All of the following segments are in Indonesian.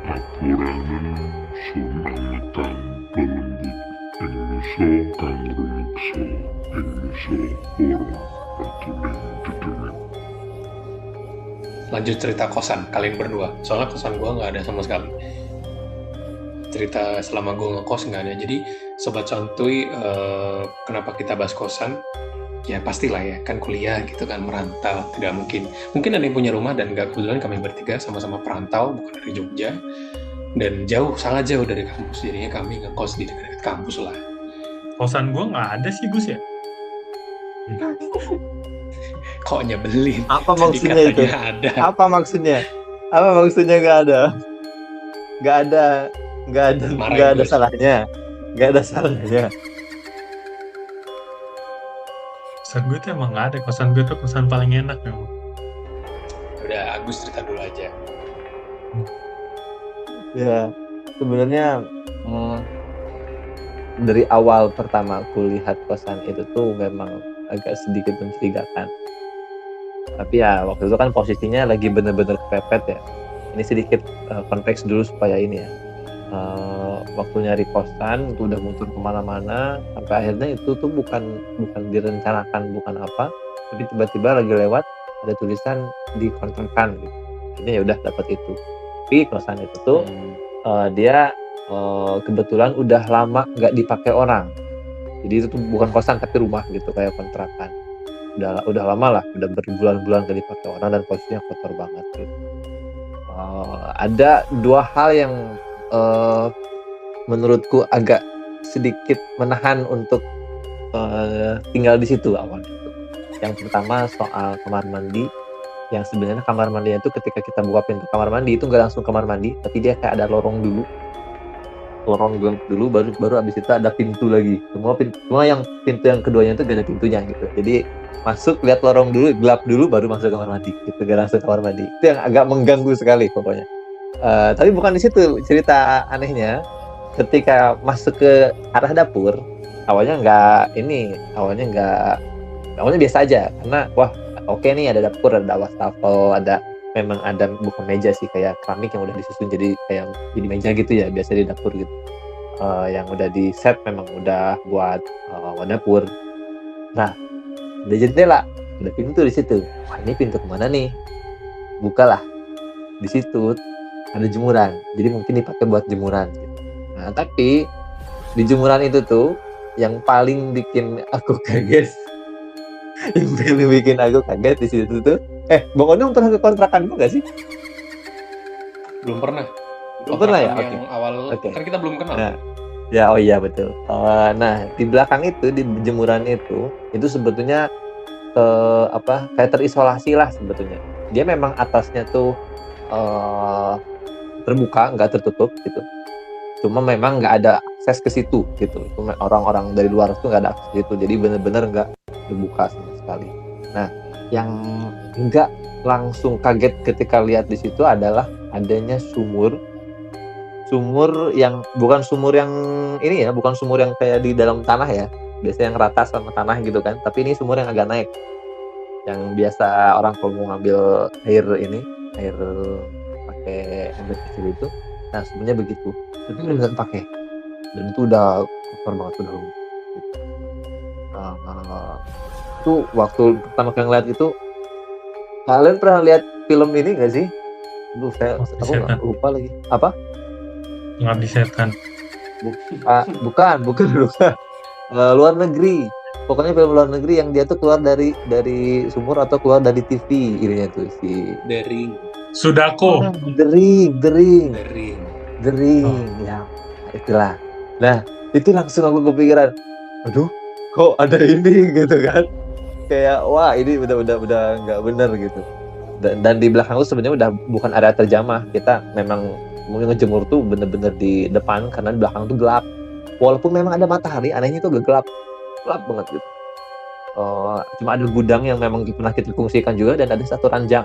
Apuranen sunangetan pelembut ing nusa kang rumeksa ing nusa para batuning dedemit. Lanjut cerita kosan kalian berdua. Soalnya kosan gue nggak ada sama sekali. Cerita selama gue ngekos nggak ada. Jadi sobat santuy, kenapa kita bahas kosan? Ya pastilah ya, kan kuliah gitu kan, merantau, tidak mungkin. Mungkin ada yang punya rumah dan nggak, kebetulan kami bertiga sama-sama perantau, bukan dari Jogja. Dan jauh, sangat jauh dari kampus, jadinya kami ngekos di dekat-dekat kampus lah. Kosan gue nggak ada sih Gus ya. Kok nyebelin? Apa Tadi maksudnya katanya itu? ada. Apa maksudnya? Apa maksudnya nggak ada? Nggak ada, Marahin nggak ada gue. salahnya. Nggak ada salahnya. Kosan gue tuh emang nggak ada. Kosan gue tuh kosan paling enak memang. Udah, Agus cerita dulu aja. Ya, sebenarnya dari awal pertama aku lihat kosan itu tuh memang agak sedikit mencurigakan. Tapi ya waktu itu kan posisinya lagi bener-bener kepepet ya. Ini sedikit konteks dulu supaya ini ya. Waktu nyari kosan itu udah muter kemana-mana sampai akhirnya itu tuh bukan direncanakan, bukan apa, tapi tiba-tiba lagi lewat ada tulisan dikontrakan gitu. Ini ya udah dapat itu. Tapi kosan itu tuh dia kebetulan udah lama nggak dipakai orang. Jadi itu tuh bukan kosan tapi rumah gitu, kayak kontrakan. Udah lama lah, udah berbulan-bulan gak dipakai orang dan posisinya kotor banget gitu. Ada dua hal yang menurutku agak sedikit menahan untuk tinggal di situ awalnya. Yang pertama soal kamar mandi, yang sebenarnya kamar mandinya itu ketika kita buka pintu kamar mandi itu nggak langsung kamar mandi, tapi dia kayak ada lorong dulu baru abis itu ada pintu lagi. Semua yang pintu yang keduanya itu gak ada pintunya gitu. Jadi masuk, lihat lorong dulu, gelap dulu, baru masuk kamar mandi gitu, gak langsung kamar mandi. Itu yang agak mengganggu sekali pokoknya. Tapi bukan di situ cerita anehnya. Ketika masuk ke arah dapur, awalnya biasa aja, karena wah oke nih ada dapur, ada wastafel, memang ada bukan meja sih, kayak keramik yang udah disusun jadi kayak jadi meja gitu ya, biasa di dapur gitu. Yang udah di set memang udah buat dapur. Nah, ada jendela, ada pintu di situ. Wah, ini pintu kemana nih? Bukalah. Di situ ada jemuran, jadi mungkin dipakai buat jemuran gitu. Nah, tapi di jemuran itu tuh yang paling bikin aku kaget di situ tuh, Bang Onung pernah ke kontrakan gua gak sih? Belum pernah. Belum pernah ya? Kontrakan Oke. yang awal, Oke. kan kita belum kenal. Nah, ya, oh iya betul. Nah, di belakang itu, di jemuran itu sebetulnya kayak terisolasi lah sebetulnya. Dia memang atasnya tuh terbuka, nggak tertutup gitu. Cuma memang nggak ada akses ke situ gitu. Cuma orang-orang dari luar tuh nggak ada akses ke situ. Jadi benar-benar nggak terbuka sama sekali. Nah, yang nggak langsung kaget ketika lihat di situ adalah adanya sumur yang bukan sumur yang ini ya, bukan sumur yang kayak di dalam tanah ya, biasanya yang rata sama tanah gitu kan, tapi ini sumur yang agak naik, yang biasa orang kalau mau ngambil air pakai ember kecil itu. Nah, sebenarnya begitu, tapi nggak pakai, dan itu udah kotor banget, udah rumput gitu. Itu waktu pertama kali ngeliat itu, kalian pernah lihat film ini nggak sih? Aku nggak lupa lagi. Apa? Ngabdi setan. Bukan. Luar negeri. Pokoknya film luar negeri yang dia tuh keluar dari sumur atau keluar dari TV, ininya tuh si Dering. Sudako. Dering. Oh. Ya, itulah. Nah, itu langsung aku kepikiran, aduh, kok ada ini gitu kan? Kayak wah, ini udah nggak bener gitu. Dan di belakang tuh sebenarnya udah bukan area terjamah. Kita memang mau ngejemur tuh bener-bener di depan, karena di belakang tuh gelap. Walaupun memang ada matahari, anehnya tuh agak gelap banget gitu. Cuma ada gudang yang memang pernah kita fungsikan juga, dan ada satu ranjang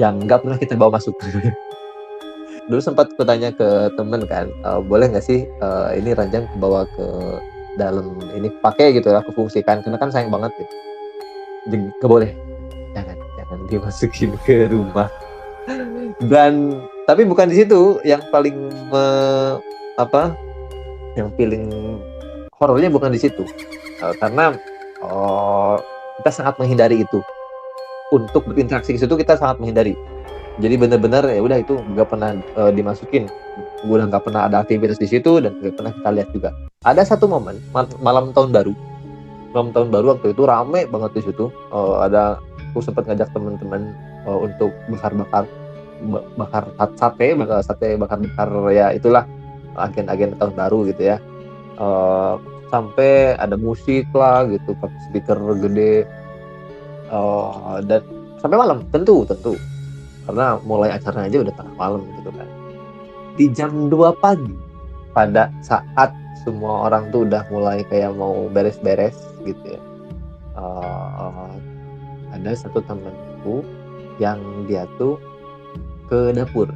yang nggak pernah kita bawa masuk. Dulu sempat kutanya ke temen kan, boleh nggak sih ini ranjang bawa ke dalam ini pakai gitu, aku fungsikan, karena kan sayang banget gitu. Jadi nggak boleh, jangan dimasukin ke rumah. Dan Tapi bukan di situ yang paling apa? Yang paling horornya bukan di situ. Karena kita sangat menghindari itu. Untuk berinteraksi ke situ kita sangat menghindari. Jadi benar-benar ya udah itu nggak pernah dimasukin. Gue udah nggak pernah ada aktivitas di situ dan nggak pernah kita lihat juga. Ada satu momen malam tahun baru waktu itu rame banget di situ. Aku sempat ngajak teman-teman untuk bakar sate bakar ya itulah agen-agen tahun baru gitu ya. Sampai ada musik lah gitu, pakai speaker gede, dan sampai malam tentu karena mulai acaranya aja udah tengah malam gitu kan. Di jam 2 pagi pada saat semua orang tuh udah mulai kayak mau beres-beres gitu ya, ada satu temanku yang dia tuh ke dapur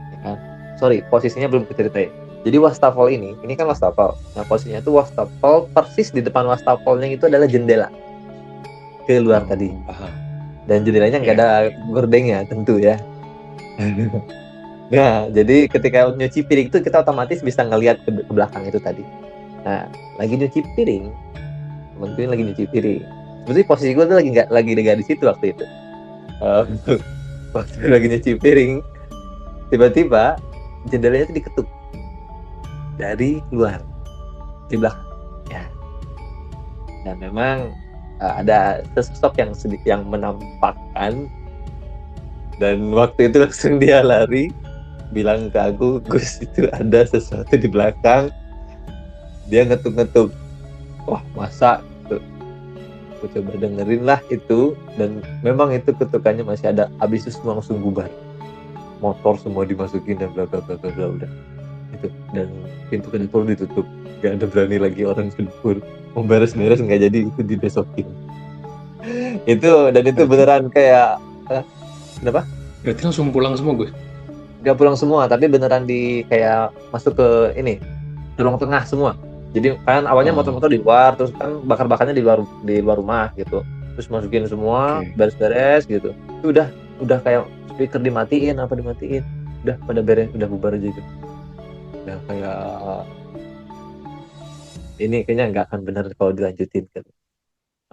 ya kan. Sorry, posisinya belum diceritain. Jadi wastafel ini kan wastafel. Nah, posisinya itu wastafel persis di depan wastafelnya itu adalah jendela ke luar tadi. Paham. Dan jendelanya nggak ada gordengnya tentu ya. Nah, jadi ketika nyuci piring itu kita otomatis bisa ngelihat ke belakang itu tadi. Nah, lagi nyuci piring, temenku ini lagi nyuci piring. Sebenarnya posisi gue tuh lagi nggak di situ waktu itu. Waktu lagi nyuci piring, tiba-tiba jendelanya itu diketuk dari luar di belakang. Ya. Dan memang ada sosok yang menampakkan, dan waktu itu langsung dia lari bilang ke aku, Gus itu ada sesuatu di belakang. Dia ngetuk-ngetuk. Wah, masa tuh. Aku coba dengerin lah itu, dan memang itu ketukannya masih ada. Habis itu semua langsung bubar, motor semua dimasukin dan bla bla bla bla udah itu, dan pintu ke dapur ditutup. Gak ada berani lagi orang ke dapur. Mau beres-beres nggak jadi, itu dibesokin. itu beneran kayak kenapa? Berarti langsung pulang semua gue? Gak pulang semua, tapi beneran kayak masuk ke ruang tengah semua. Jadi kan awalnya motor-motor di luar, terus kan bakar-bakarnya di luar rumah gitu. Terus masukin semua, beres-beres gitu. Itu udah kayak speaker dimatiin, udah pada beres, udah bubar aja gitu. Udah kayak ini kayaknya nggak akan benar kalau dilanjutin kan.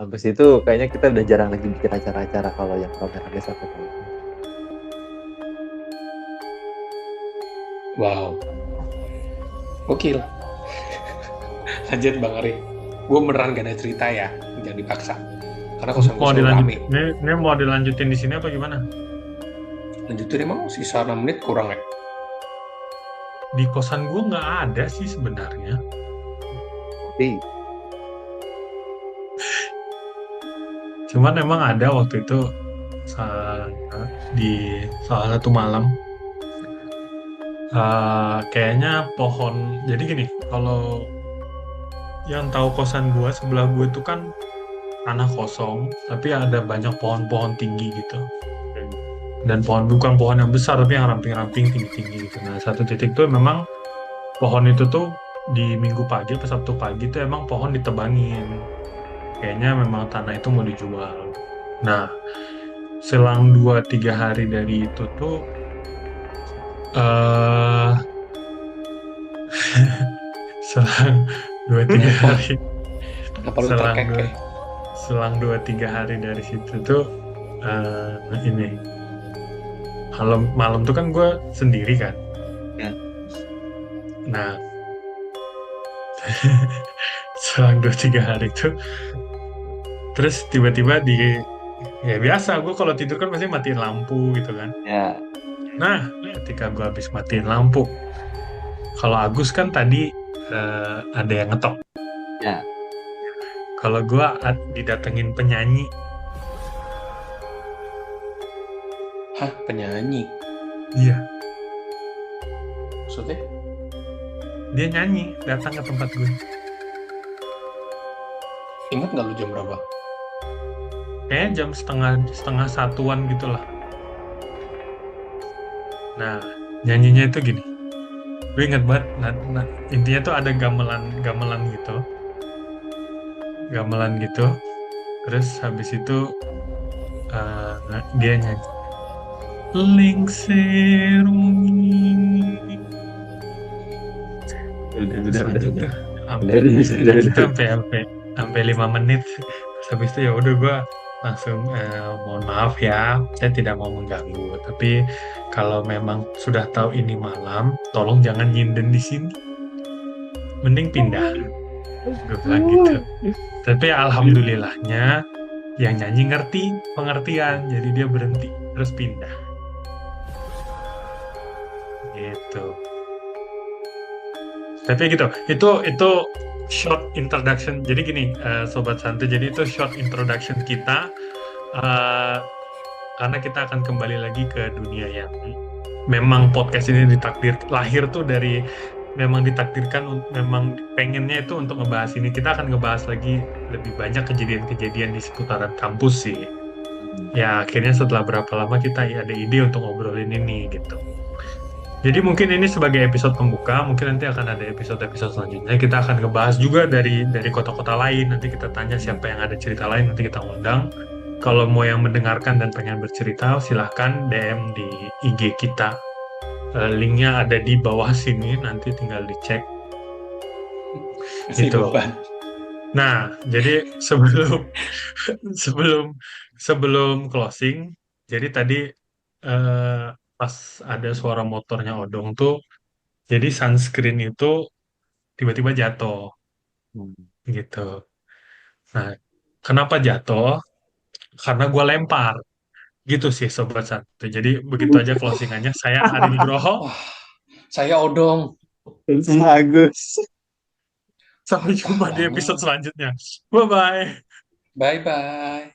Habis itu kayaknya kita udah jarang lagi bikin acara-acara kalau yang rame-rame sampai kayak gitu. Wow, gokil. Lanjut Bang Ari. Gue beneran gak ada cerita ya, jangan dipaksa. Karena kosan gue selalu rame. Ini mau dilanjutin di sini apa gimana? Lanjutin emang sisa 6 menit kurang ya? Di kosan gue nggak ada sih sebenarnya. Tapi Cuman emang ada waktu itu di salah satu malam. Kayaknya pohon. Jadi gini, kalau yang tahu kosan gue sebelah gue itu kan tanah kosong, tapi ada banyak pohon-pohon tinggi gitu. Dan bukan pohon yang besar, tapi yang ramping-ramping tinggi-tinggi gitu. Nah, satu titik tuh memang pohon itu tuh di Minggu pagi atau Sabtu pagi tuh emang pohon ditebangin. Kayaknya memang tanah itu mau dijual. Nah, selang 2-3 hari dari itu tuh selang 2-3 hari selang 2-3 hari dari situ tuh ini malam tuh kan gue sendiri kan ya. Nah selang 2-3 hari tuh terus tiba-tiba ya biasa gue kalau tidur kan pasti matiin lampu gitu kan Ya. Nah ketika gue habis matiin lampu, kalau Agus kan tadi ada yang ngetok. Ya. Kalau gue didatengin penyanyi. Hah, penyanyi? Iya. Maksudnya? Dia nyanyi, datang ke tempat gue. Ingat nggak lu jam berapa? Kayaknya jam setengah satuan gitu lah. Nah, nyanyinya itu gini. Gue inget banget, intinya tuh ada gamelan gitu. Terus habis itu dia nyanyi. Lengser wangi. Terus Udah, lanjut udah. tuh Udah, sampai udah, udah, lanjut tuh udah. sampai 5 menit. Terus habis itu ya udah gue langsung mohon maaf ya, saya tidak mau mengganggu. Tapi kalau memang sudah tahu ini malam, tolong jangan nyinden di sini. Mending pindah. Gue bilang gitu. Tapi alhamdulillahnya yang nyanyi ngerti pengertian, jadi dia berhenti terus pindah. Gitu. Tapi gitu, itu short introduction. Jadi gini, Sobat Santu, jadi itu short introduction kita, eh, karena kita akan kembali lagi ke dunia yang memang podcast ini lahir tuh dari memang ditakdirkan, memang pengennya itu untuk ngebahas ini. Kita akan ngebahas lagi lebih banyak kejadian-kejadian di seputaran kampus sih. Ya akhirnya setelah berapa lama kita ada ide untuk ngobrolin ini gitu. Jadi mungkin ini sebagai episode pembuka, mungkin nanti akan ada episode-episode selanjutnya. Kita akan ngebahas juga dari kota-kota lain. Nanti kita tanya siapa yang ada cerita lain, nanti kita undang. Kalau mau yang mendengarkan dan pengen bercerita, silahkan DM di IG kita. Linknya ada di bawah sini, nanti tinggal dicek Masih gitu. beban. Nah, jadi sebelum sebelum sebelum closing, jadi tadi pas ada suara motornya Odong tuh, jadi sunscreen itu tiba-tiba jatuh gitu. Nah, kenapa jatuh? Karena gue lempar. Gitu sih Sobat Santu. Jadi begitu aja closingannya. Saya Ari Nugroho. Wah, saya Odong. Bagus. Sampai Wah, jumpa di lama. episode selanjutnya. Bye-bye. Bye-bye.